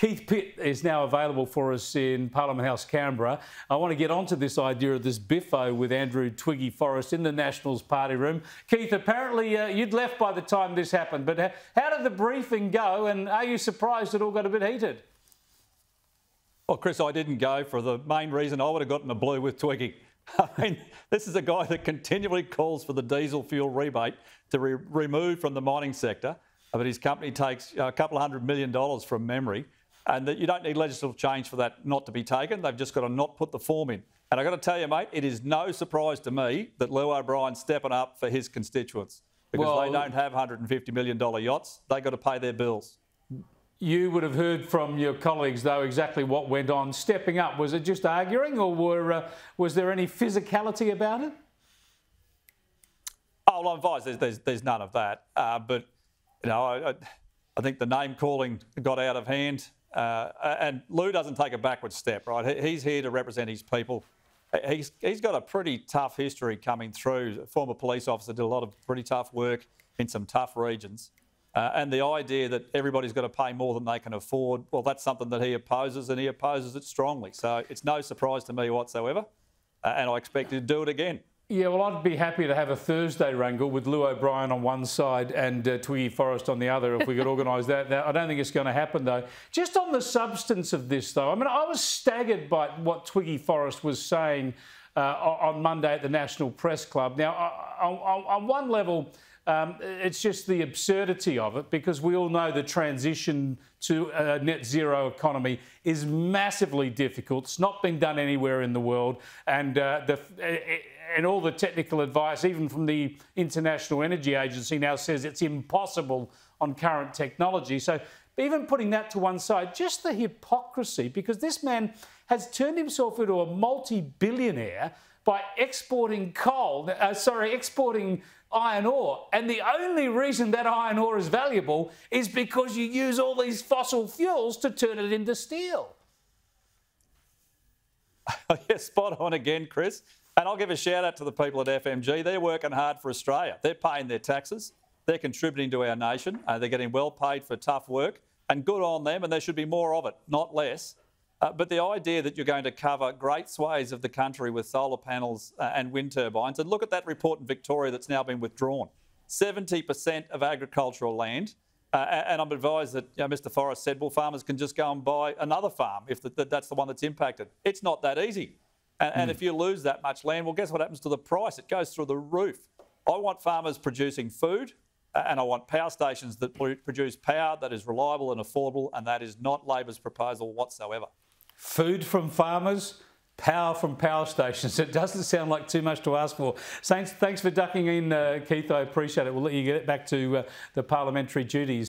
Keith Pitt is now available for us in Parliament House, Canberra. I want to get onto this idea of this biffo with Andrew Twiggy Forrest in the Nationals party room. Keith, apparently you'd left by the time this happened, but how did the briefing go, and are you surprised it all got a bit heated? Well, Chris, I didn't go for the main reason I would have gotten a blue with Twiggy. I mean, this is a guy that continually calls for the diesel fuel rebate to be removed from the mining sector, but his company takes a couple of $100 million from memory, and that you don't need legislative change for that not to be taken. They've just got to not put the form in. And I've got to tell you, mate, it is no surprise to me that Llew O'Brien's stepping up for his constituents, because they don't have $150 million yachts. They've got to pay their bills. You would have heard from your colleagues, though, exactly what went on. Stepping up, was it just arguing, or was there any physicality about it? Oh, well, I'm advised there's none of that. But, you know, I think the name-calling got out of hand. And Llew doesn't take a backward step, right? He's here to represent his people. He's got a pretty tough history coming through. A former police officer, did a lot of pretty tough work in some tough regions. And the idea that everybody's got to pay more than they can afford, well, that's something that he opposes, and he opposes it strongly. So it's no surprise to me whatsoever, and I expect him to do it again. Yeah, well, I'd be happy to have a Thursday wrangle with Llew O'Brien on one side and Twiggy Forrest on the other if we could organise that. Now, I don't think it's going to happen, though. Just on the substance of this, though, I mean, I was staggered by what Twiggy Forrest was saying on Monday at the National Press Club. Now, on one level, it's just the absurdity of it, because we all know the transition to a net zero economy is massively difficult. It's not been done anywhere in the world, and all the technical advice, even from the International Energy Agency, now says it's impossible on current technology. So even putting that to one side, just the hypocrisy, because this man has turned himself into a multi-billionaire by exporting exporting iron ore. And the only reason that iron ore is valuable is because you use all these fossil fuels to turn it into steel. Yeah, spot on again, Chris. And I'll give a shout out to the people at FMG. They're working hard for Australia. They're paying their taxes. They're contributing to our nation. They're getting well paid for tough work, and good on them. And there should be more of it, not less. But the idea that you're going to cover great swathes of the country with solar panels and wind turbines, and look at that report in Victoria that's now been withdrawn. 70% of agricultural land, and I'm advised that Mr Forrest said, well, farmers can just go and buy another farm if that's the one that's impacted. It's not that easy. And if you lose that much land, well, guess what happens to the price? It goes through the roof. I want farmers producing food, and I want power stations that produce power that is reliable and affordable, and that is not Labor's proposal whatsoever. Food from farmers, power from power stations. It doesn't sound like too much to ask for. Thanks for ducking in, Keith. I appreciate it. We'll let you get back to the parliamentary duties.